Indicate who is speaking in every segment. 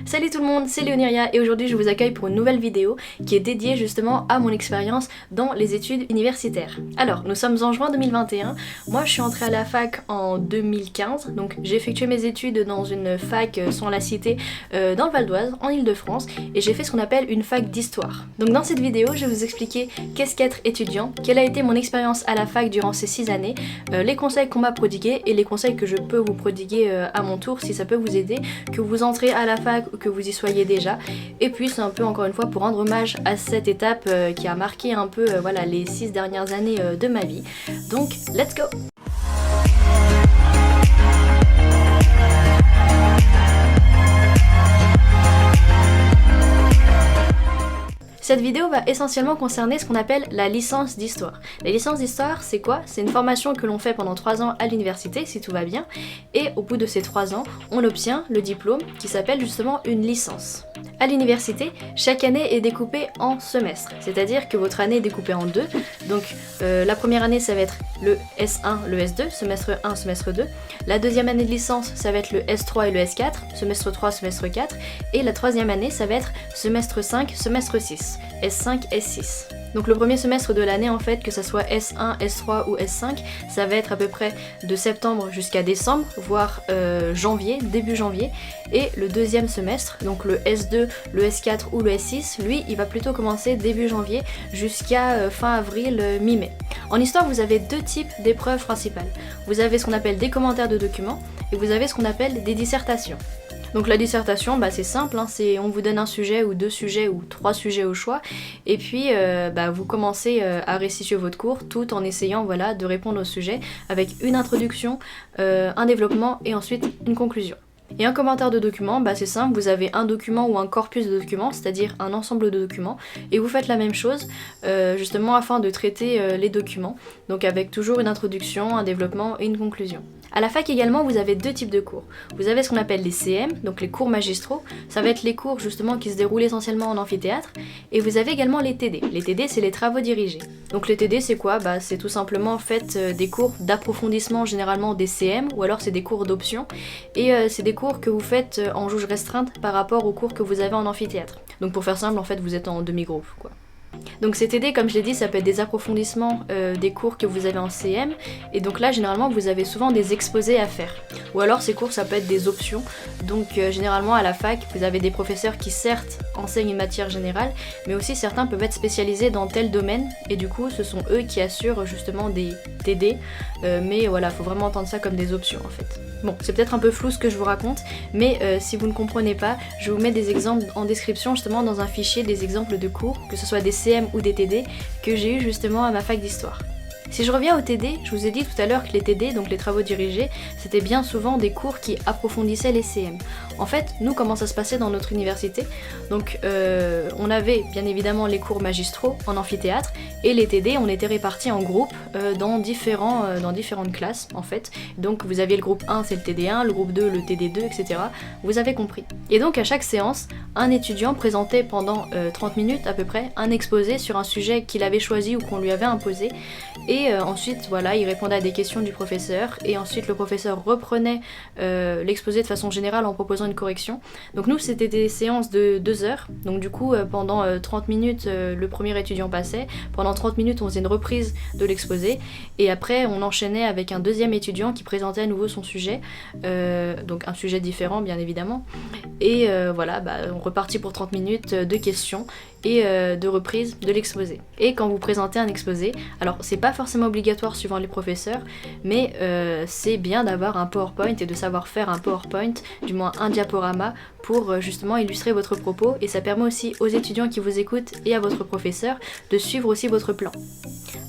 Speaker 1: Salut tout le monde, c'est Léoniria et aujourd'hui je vous accueille pour une nouvelle vidéo qui est dédiée justement à mon expérience dans les études universitaires. Alors, nous sommes en juin 2021, moi je suis entrée à la fac en 2015, donc j'ai effectué mes études dans une fac sans la citer dans le Val d'Oise, en Ile-de-France, et j'ai fait ce qu'on appelle une fac d'histoire. Donc dans cette vidéo, je vais vous expliquer qu'est-ce qu'être étudiant, quelle a été mon expérience à la fac durant ces 6 années, les conseils qu'on m'a prodigués et les conseils que je peux vous prodiguer à mon tour si ça peut vous aider, que vous entrez à la fac ou que vous y soyez déjà. Et puis c'est un peu encore une fois pour rendre hommage à cette étape qui a marqué un peu voilà, les 6 dernières années de ma vie. Donc let's go! Cette vidéo va essentiellement concerner ce qu'on appelle la licence d'histoire. La licence d'histoire, c'est quoi? C'est une formation que l'on fait pendant 3 ans à l'université, si tout va bien, et au bout de ces 3 ans, on obtient le diplôme qui s'appelle justement une licence. À l'université, chaque année est découpée en semestres, c'est-à-dire que votre année est découpée en deux. Donc la première année, ça va être le S1, le S2, semestre 1, semestre 2. La deuxième année de licence, ça va être le S3 et le S4, semestre 3, semestre 4. Et la troisième année, ça va être semestre 5, semestre 6. S5, S6. Donc le premier semestre de l'année en fait, que ça soit S1, S3 ou S5, ça va être à peu près de septembre jusqu'à décembre, voire janvier, début janvier. Et le deuxième semestre, donc le S2, le S4 ou le S6, lui, il va plutôt commencer début janvier jusqu'à fin avril, mi-mai. En histoire, vous avez deux types d'épreuves principales. Vous avez ce qu'on appelle des commentaires de documents et vous avez ce qu'on appelle des dissertations. Donc la dissertation, bah, c'est simple, hein, on vous donne un sujet ou 2 sujets ou 3 sujets au choix, et puis vous commencez à restituer votre cours tout en essayant voilà, de répondre au sujet avec une introduction, un développement et ensuite une conclusion. Et un commentaire de document, bah c'est simple, vous avez un document ou un corpus de documents, c'est-à-dire un ensemble de documents, et vous faites la même chose justement afin de traiter les documents, donc avec toujours une introduction, un développement et une conclusion. À la fac également, vous avez deux types de cours. Vous avez ce qu'on appelle les CM, donc les cours magistraux, ça va être les cours justement qui se déroulent essentiellement en amphithéâtre, et vous avez également les TD. Les TD, c'est les travaux dirigés. Donc les TD, c'est quoi? Bah, c'est tout simplement en fait des cours d'approfondissement généralement des CM, ou alors c'est des cours d'option, et c'est des cours que vous faites en jauge restreinte par rapport aux cours que vous avez en amphithéâtre. Donc pour faire simple, en fait, vous êtes en demi-groupe, quoi. Donc ces TD, comme je l'ai dit, ça peut être des approfondissements des cours que vous avez en CM, et donc là généralement vous avez souvent des exposés à faire. Ou alors ces cours ça peut être des options, donc généralement à la fac vous avez des professeurs qui certes enseignent une matière générale, mais aussi certains peuvent être spécialisés dans tel domaine, et du coup ce sont eux qui assurent justement des TD, mais voilà, faut vraiment entendre ça comme des options en fait. Bon, c'est peut-être un peu flou ce que je vous raconte, mais si vous ne comprenez pas, je vous mets des exemples en description justement dans un fichier, des exemples de cours, que ce soit des CM ou des TD, que j'ai eu justement à ma fac d'histoire. Si je reviens aux TD, je vous ai dit tout à l'heure que les TD, donc les travaux dirigés, c'était bien souvent des cours qui approfondissaient les CM. En fait, nous, comment ça se passait dans notre université? Donc, on avait bien évidemment les cours magistraux en amphithéâtre, et les TD, on était répartis en groupes dans différentes classes, en fait. Donc, vous aviez le groupe 1, c'est le TD1, le groupe 2, le TD2, etc. Vous avez compris. Et donc, à chaque séance, un étudiant présentait pendant 30 minutes à peu près un exposé sur un sujet qu'il avait choisi ou qu'on lui avait imposé, et ensuite voilà, il répondait à des questions du professeur, et ensuite le professeur reprenait l'exposé de façon générale en proposant une correction. Donc nous c'était des séances de 2 heures, donc du coup pendant 30 minutes le premier étudiant passait, pendant 30 minutes on faisait une reprise de l'exposé, et après on enchaînait avec un deuxième étudiant qui présentait à nouveau son sujet, donc un sujet différent bien évidemment, et voilà, on repartit pour 30 minutes de questions et de reprise de l'exposé. Et quand vous présentez un exposé, alors c'est pas forcément obligatoire suivant les professeurs, mais c'est bien d'avoir un PowerPoint et de savoir faire un PowerPoint, du moins un diaporama, pour justement illustrer votre propos, et ça permet aussi aux étudiants qui vous écoutent et à votre professeur de suivre aussi votre plan.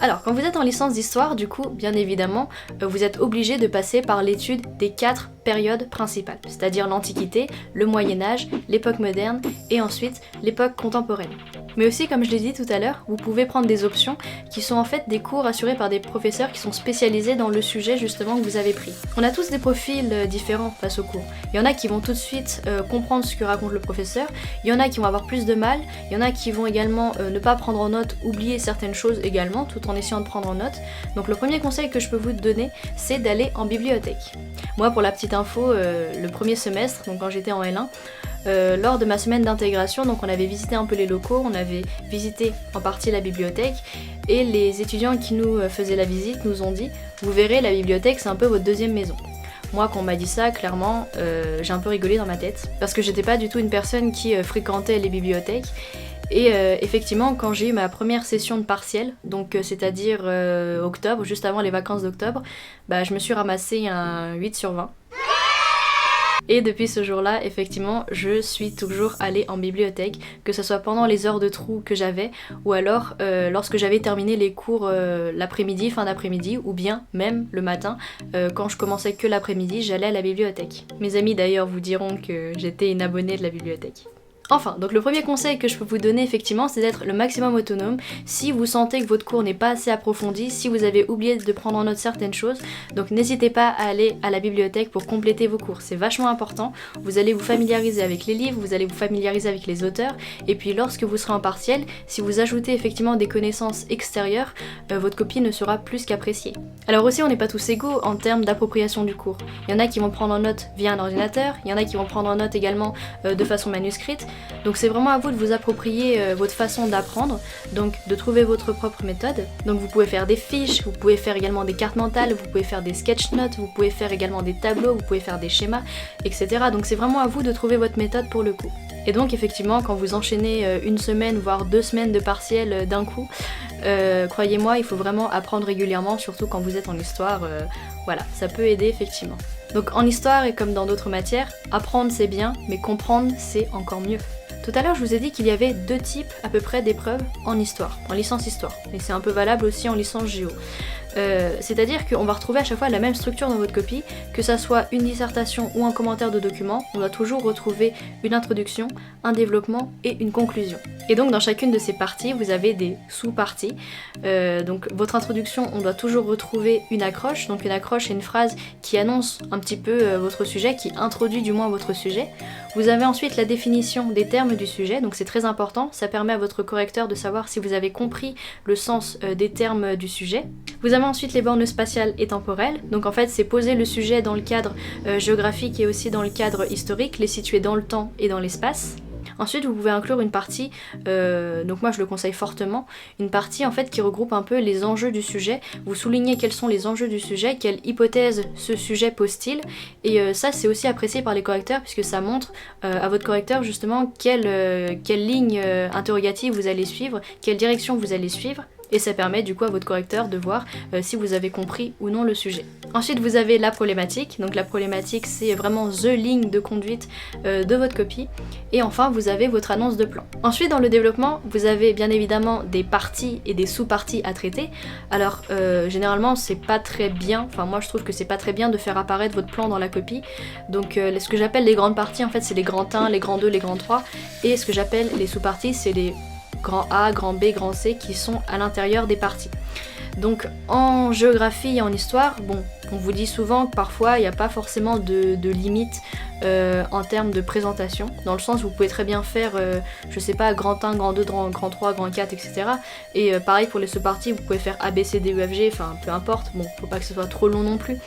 Speaker 1: Alors, quand vous êtes en licence d'histoire, du coup, bien évidemment, vous êtes obligé de passer par l'étude des 4 périodes principales, c'est-à-dire l'Antiquité, le Moyen-Âge, l'époque moderne et ensuite l'époque contemporaine. Mais aussi, comme je l'ai dit tout à l'heure, vous pouvez prendre des options qui sont en fait des cours assurés par des professeurs qui sont spécialisés dans le sujet justement que vous avez pris. On a tous des profils différents face au cours. Il y en a qui vont tout de suite comprendre ce que raconte le professeur, il y en a qui vont avoir plus de mal, il y en a qui vont également ne pas prendre en note, oublier certaines choses également, tout en essayant de prendre en note. Donc le premier conseil que je peux vous donner, c'est d'aller en bibliothèque. Moi, pour la petite info, le premier semestre, donc quand j'étais en L1, lors de ma semaine d'intégration. Donc on avait visité un peu les locaux, on avait visité en partie la bibliothèque et les étudiants qui nous faisaient la visite nous ont dit « Vous verrez, la bibliothèque c'est un peu votre deuxième maison ». Moi, quand on m'a dit ça, clairement, j'ai un peu rigolé dans ma tête parce que j'étais pas du tout une personne qui fréquentait les bibliothèques. Et effectivement, quand j'ai eu ma première session de partiel, donc c'est-à-dire octobre, juste avant les vacances d'octobre, bah, je me suis ramassé un 8 sur 20. Et depuis ce jour-là, effectivement, je suis toujours allée en bibliothèque, que ce soit pendant les heures de trou que j'avais, ou alors lorsque j'avais terminé les cours l'après-midi, fin d'après-midi, ou bien même le matin, quand je commençais que l'après-midi, j'allais à la bibliothèque. Mes amis d'ailleurs vous diront que j'étais une abonnée de la bibliothèque. Enfin, donc le premier conseil que je peux vous donner effectivement, c'est d'être le maximum autonome. Si vous sentez que votre cours n'est pas assez approfondi, si vous avez oublié de prendre en note certaines choses, donc n'hésitez pas à aller à la bibliothèque pour compléter vos cours. C'est vachement important. Vous allez vous familiariser avec les livres, vous allez vous familiariser avec les auteurs, et puis lorsque vous serez en partiel, si vous ajoutez effectivement des connaissances extérieures, votre copie ne sera plus qu'appréciée. Alors aussi, on n'est pas tous égaux en termes d'appropriation du cours. Il y en a qui vont prendre en note via un ordinateur, il y en a qui vont prendre en note également de façon manuscrite. Donc c'est vraiment à vous de vous approprier votre façon d'apprendre, donc de trouver votre propre méthode. Donc vous pouvez faire des fiches, vous pouvez faire également des cartes mentales, vous pouvez faire des sketch notes, vous pouvez faire également des tableaux, vous pouvez faire des schémas, etc. Donc c'est vraiment à vous de trouver votre méthode pour le coup. Et donc effectivement, quand vous enchaînez une semaine, voire 2 semaines de partiel d'un coup, croyez-moi, il faut vraiment apprendre régulièrement, surtout quand vous êtes en histoire, voilà, ça peut aider effectivement. Donc en histoire et comme dans d'autres matières, apprendre c'est bien, mais comprendre c'est encore mieux. Tout à l'heure je vous ai dit qu'il y avait 2 types à peu près d'épreuves en histoire, en licence histoire, et c'est un peu valable aussi en licence géo. C'est-à-dire qu'on va retrouver à chaque fois la même structure dans votre copie, que ça soit une dissertation ou un commentaire de document, on doit toujours retrouver une introduction, un développement et une conclusion. Et donc dans chacune de ces parties, vous avez des sous-parties. Donc votre introduction, on doit toujours retrouver une accroche, donc une accroche c'est une phrase qui annonce un petit peu votre sujet, qui introduit du moins votre sujet. Vous avez ensuite la définition des termes du sujet, donc c'est très important, ça permet à votre correcteur de savoir si vous avez compris le sens des termes du sujet. Vous avez ensuite les bornes spatiales et temporelles, donc en fait c'est poser le sujet dans le cadre géographique et aussi dans le cadre historique, les situer dans le temps et dans l'espace. Ensuite vous pouvez inclure une partie, donc moi je le conseille fortement, une partie en fait qui regroupe un peu les enjeux du sujet. Vous soulignez quels sont les enjeux du sujet, quelle hypothèse ce sujet pose-t-il, et ça c'est aussi apprécié par les correcteurs puisque ça montre à votre correcteur justement quelle ligne interrogative vous allez suivre, quelle direction vous allez suivre. Et ça permet du coup à votre correcteur de voir si vous avez compris ou non le sujet. Ensuite vous avez la problématique, donc la problématique c'est vraiment the ligne de conduite de votre copie. Et enfin vous avez votre annonce de plan. Ensuite dans le développement vous avez bien évidemment des parties et des sous-parties à traiter. Alors généralement c'est pas très bien, enfin moi je trouve que c'est pas très bien de faire apparaître votre plan dans la copie. Donc ce que j'appelle les grandes parties en fait c'est les grands 1, les grands 2, les grands 3. Et ce que j'appelle les sous-parties c'est les grand A, grand B, grand C qui sont à l'intérieur des parties. Donc en géographie et en histoire, bon, on vous dit souvent que parfois il n'y a pas forcément de limite en termes de présentation, dans le sens où vous pouvez très bien faire, je sais pas, grand 1, grand 2, grand 3, grand 4, etc. Et pareil pour les sous-parties, vous pouvez faire A, B, C, D, E, F, G, enfin peu importe, bon, faut pas que ce soit trop long non plus.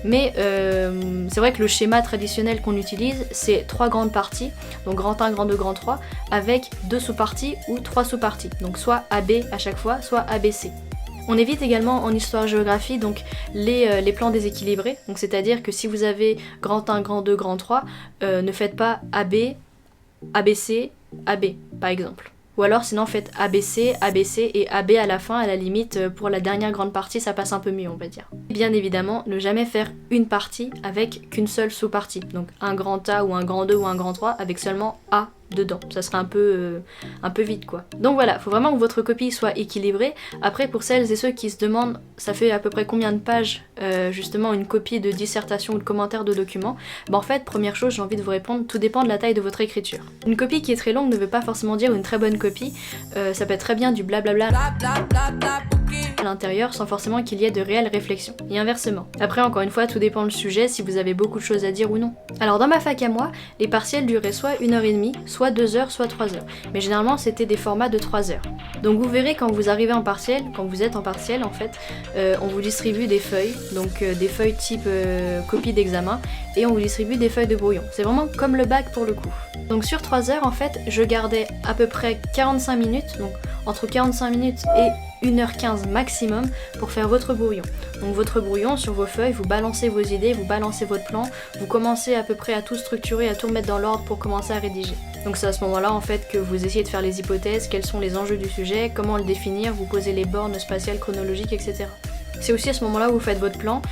Speaker 1: Mais c'est vrai que le schéma traditionnel qu'on utilise, c'est 3 grandes parties, donc grand 1, grand 2, grand 3, avec 2 sous-parties ou 3 sous-parties, donc soit AB à chaque fois, soit ABC. On évite également en histoire-géographie donc les plans déséquilibrés, donc c'est-à-dire que si vous avez grand 1, grand 2, grand 3, ne faites pas AB, ABC, AB par exemple. Ou alors sinon faites ABC, ABC et AB à la fin, à la limite pour la dernière grande partie ça passe un peu mieux on va dire. Bien évidemment ne jamais faire une partie avec qu'une seule sous-partie, donc un grand A ou un grand 2 ou un grand 3 avec seulement A dedans, ça serait un peu vide quoi. Donc voilà, faut vraiment que votre copie soit équilibrée. Après pour celles et ceux qui se demandent ça fait à peu près combien de pages justement une copie de dissertation ou de commentaire de document, bah en fait première chose j'ai envie de vous répondre, tout dépend de la taille de votre écriture. Une copie qui est très longue ne veut pas forcément dire une très bonne copie, ça peut être très bien du blablabla. à l'intérieur sans forcément qu'il y ait de réelle réflexion, et inversement. Après, encore une fois, tout dépend du sujet, si vous avez beaucoup de choses à dire ou non. Alors dans ma fac à moi, les partiels duraient soit 1h30, soit 2h, soit 3h, mais généralement c'était des formats de 3 heures. Donc vous verrez quand vous arrivez en partiel, quand vous êtes en partiel en fait, on vous distribue des feuilles, donc des feuilles type copie d'examen, et on vous distribue des feuilles de brouillon. C'est vraiment comme le bac pour le coup. Donc sur 3 heures en fait, je gardais à peu près 45 minutes, donc entre 45 minutes et 1h15 maximum pour faire votre brouillon. Donc votre brouillon, sur vos feuilles, vous balancez vos idées, vous balancez votre plan, vous commencez à peu près à tout structurer, à tout mettre dans l'ordre pour commencer à rédiger. Donc c'est à ce moment-là en fait que vous essayez de faire les hypothèses, quels sont les enjeux du sujet, comment le définir, vous posez les bornes spatiales, chronologiques, etc. C'est aussi à ce moment-là où vous faites votre plan,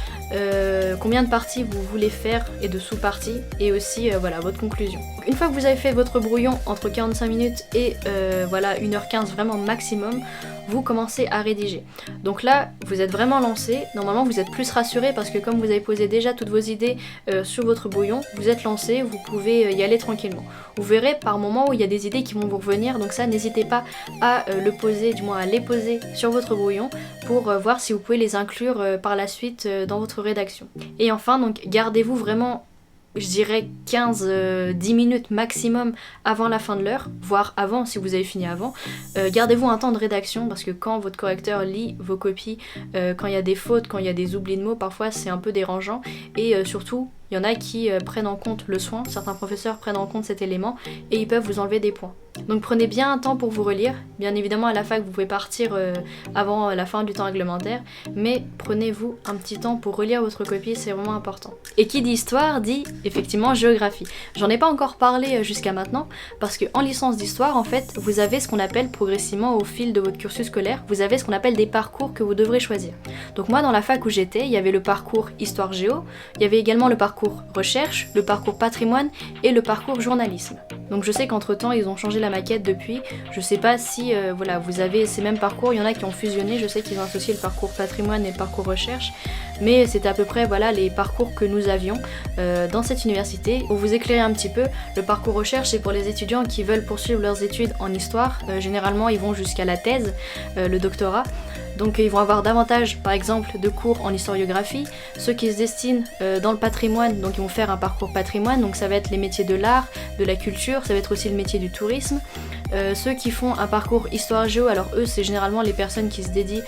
Speaker 1: combien de parties vous voulez faire et de sous-parties, et aussi voilà, votre conclusion. Donc, une fois que vous avez fait votre brouillon entre 45 minutes et voilà, 1h15 vraiment maximum, vous commencez à rédiger. Donc là, vous êtes vraiment lancé, normalement vous êtes plus rassuré parce que comme vous avez posé déjà toutes vos idées sur votre brouillon, vous êtes lancé, vous pouvez y aller tranquillement. Vous verrez par moments où il y a des idées qui vont vous revenir, donc ça n'hésitez pas à le poser, du moins à les poser sur votre brouillon pour voir si vous pouvez les inclure par la suite dans votre rédaction. Et enfin, donc gardez-vous vraiment, je dirais 15-10 minutes maximum avant la fin de l'heure, voire avant si vous avez fini avant. Gardez-vous un temps de rédaction parce que quand votre correcteur lit vos copies, quand il y a des fautes, quand il y a des oublis de mots, parfois c'est un peu dérangeant et surtout il y en a qui prennent en compte le soin, certains professeurs prennent en compte cet élément et ils peuvent vous enlever des points. Donc prenez bien un temps pour vous relire, bien évidemment à la fac vous pouvez partir avant la fin du temps réglementaire, mais prenez-vous un petit temps pour relire votre copie, c'est vraiment important. Et qui dit histoire dit effectivement géographie. J'en ai pas encore parlé jusqu'à maintenant, parce qu'en licence d'histoire en fait vous avez ce qu'on appelle progressivement au fil de votre cursus scolaire, vous avez ce qu'on appelle des parcours que vous devrez choisir. Donc moi dans la fac où j'étais, il y avait le parcours histoire géo, il y avait également le parcours recherche, le parcours patrimoine et le parcours journalisme. Donc je sais qu'entre temps ils ont changé la maquette depuis, je sais pas si voilà, vous avez ces mêmes parcours, il y en a qui ont fusionné, je sais qu'ils ont associé le parcours patrimoine et le parcours recherche, mais c'était à peu près voilà, les parcours que nous avions dans cette université. Pour vous éclairer un petit peu, le parcours recherche c'est pour les étudiants qui veulent poursuivre leurs études en histoire, généralement ils vont jusqu'à la thèse, le doctorat. Donc ils vont avoir davantage par exemple de cours en historiographie. Ceux qui se destinent dans le patrimoine, donc ils vont faire un parcours patrimoine, donc ça va être les métiers de l'art, de la culture, ça va être aussi le métier du tourisme. Ceux qui font un parcours histoire géo, alors eux c'est généralement les personnes qui se dédient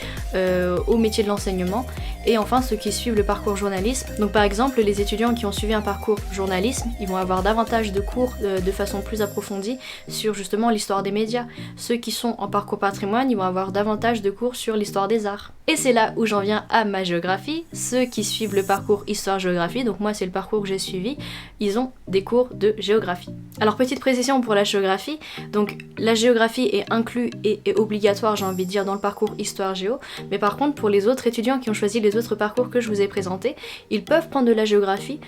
Speaker 1: au métier de l'enseignement. Et enfin ceux qui suivent le parcours journalisme, donc par exemple les étudiants qui ont suivi un parcours journalisme, ils vont avoir davantage de cours de façon plus approfondie sur justement l'histoire des médias. Ceux qui sont en parcours patrimoine, ils vont avoir davantage de cours sur l'histoire des arts. Et c'est là où j'en viens à ma géographie. Ceux qui suivent le parcours histoire-géographie, donc moi c'est le parcours que j'ai suivi, ils ont des cours de géographie. Alors petite précision pour la géographie, donc la géographie est inclue et est obligatoire, j'ai envie de dire, dans le parcours histoire-géo, mais par contre pour les autres étudiants qui ont choisi les autres parcours que je vous ai présentés, ils peuvent prendre de la géographie.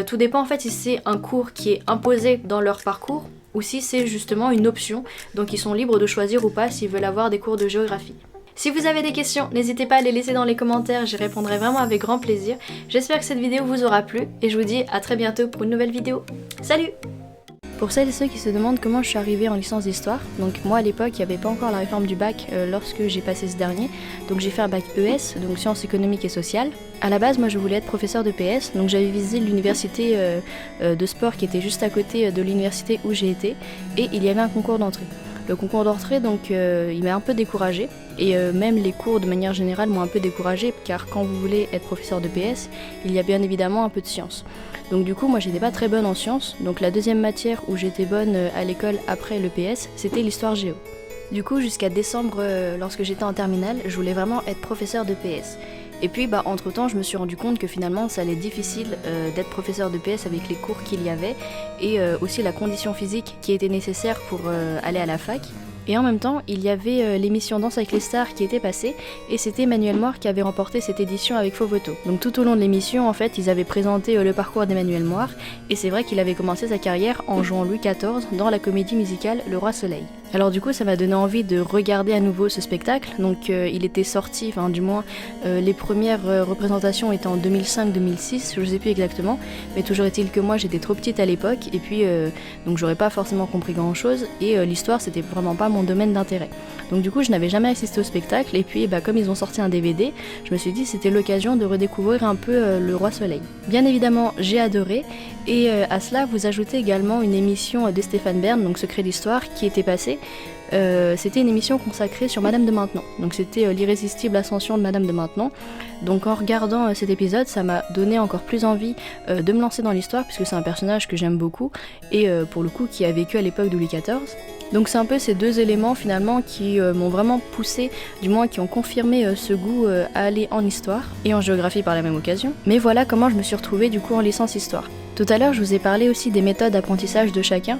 Speaker 1: Tout dépend en fait si c'est un cours qui est imposé dans leur parcours ou si c'est justement une option, donc ils sont libres de choisir ou pas s'ils veulent avoir des cours de géographie. Si vous avez des questions, n'hésitez pas à les laisser dans les commentaires, j'y répondrai vraiment avec grand plaisir. J'espère que cette vidéo vous aura plu et je vous dis à très bientôt pour une nouvelle vidéo. Salut! Pour celles et ceux qui se demandent comment je suis arrivée en licence d'histoire, donc moi à l'époque il n'y avait pas encore la réforme du bac lorsque j'ai passé ce dernier, donc j'ai fait un bac ES, donc sciences économiques et sociales. À la base moi je voulais être professeur de PS, donc j'avais visité l'université de sport qui était juste à côté de l'université où j'ai été, et il y avait un concours d'entrée. Le concours d'entrée donc il m'a un peu découragée, et même les cours de manière générale m'ont un peu découragée, car quand vous voulez être professeur de PS, il y a bien évidemment un peu de sciences. Donc du coup moi j'étais pas très bonne en sciences, donc la deuxième matière où j'étais bonne à l'école après le PS, c'était l'histoire géo. Du coup jusqu'à décembre, lorsque j'étais en terminale, je voulais vraiment être professeur de PS. Et puis entre temps je me suis rendu compte que finalement ça allait être difficile d'être professeur de PS avec les cours qu'il y avait, et aussi la condition physique qui était nécessaire pour aller à la fac. Et en même temps, il y avait l'émission Danse avec les stars qui était passée, et c'était Emmanuel Moir qui avait remporté cette édition avec Faux Photo. Donc tout au long de l'émission, en fait, ils avaient présenté le parcours d'Emmanuel Moir, et c'est vrai qu'il avait commencé sa carrière en jouant Louis XIV dans la comédie musicale Le Roi Soleil. Alors du coup ça m'a donné envie de regarder à nouveau ce spectacle, donc il était sorti, enfin du moins les premières représentations étaient en 2005-2006, je sais plus exactement, mais toujours est-il que moi j'étais trop petite à l'époque et puis donc j'aurais pas forcément compris grand chose et l'histoire c'était vraiment pas mon domaine d'intérêt. Donc du coup je n'avais jamais assisté au spectacle et puis comme ils ont sorti un DVD, je me suis dit c'était l'occasion de redécouvrir un peu le Roi Soleil. Bien évidemment j'ai adoré et à cela vous ajoutez également une émission de Stéphane Bern, donc Secret d'Histoire, qui était passée. C'était une émission consacrée sur Madame de Maintenon. Donc c'était l'irrésistible ascension de Madame de Maintenon. Donc en regardant cet épisode, ça m'a donné encore plus envie de me lancer dans l'histoire puisque c'est un personnage que j'aime beaucoup et pour le coup qui a vécu à l'époque de Louis XIV. Donc c'est un peu ces deux éléments finalement qui m'ont vraiment poussé, du moins qui ont confirmé ce goût à aller en histoire et en géographie par la même occasion. Mais voilà comment je me suis retrouvée du coup en licence histoire. Tout à l'heure, je vous ai parlé aussi des méthodes d'apprentissage de chacun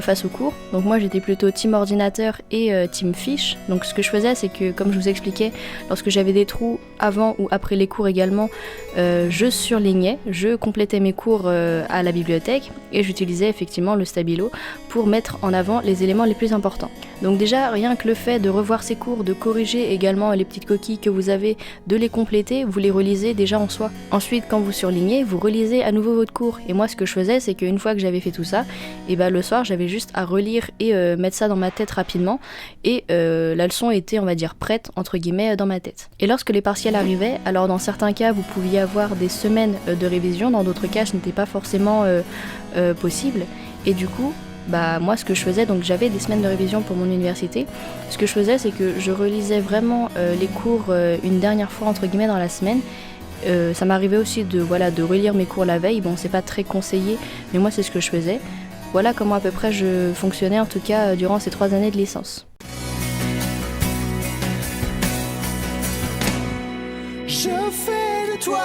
Speaker 1: face aux cours. Donc moi, j'étais plutôt team ordinateur et team fiche. Donc ce que je faisais, c'est que, comme je vous expliquais, lorsque j'avais des trous avant ou après les cours également, je surlignais, je complétais mes cours à la bibliothèque et j'utilisais effectivement le stabilo pour mettre en avant les éléments les plus importants. Donc déjà, rien que le fait de revoir ces cours, de corriger également les petites coquilles que vous avez, de les compléter, vous les relisez déjà en soi. Ensuite, quand vous surlignez, vous relisez à nouveau votre cours. Et moi, ce que je faisais, c'est qu'une fois que j'avais fait tout ça, et le soir, j'avais juste à relire et mettre ça dans ma tête rapidement. Et la leçon était, on va dire, prête, entre guillemets, dans ma tête. Et lorsque les partiels arrivaient, alors dans certains cas, vous pouviez avoir des semaines de révision, dans d'autres cas, ce n'était pas forcément possible. Et du coup, moi ce que je faisais, donc j'avais des semaines de révision pour mon université, ce que je faisais c'est que je relisais vraiment les cours une dernière fois entre guillemets dans la semaine. Ça m'arrivait aussi de relire mes cours la veille, bon c'est pas très conseillé mais moi c'est ce que je faisais. Voilà comment à peu près je fonctionnais en tout cas durant ces 3 années de licence.
Speaker 2: Je fais de toi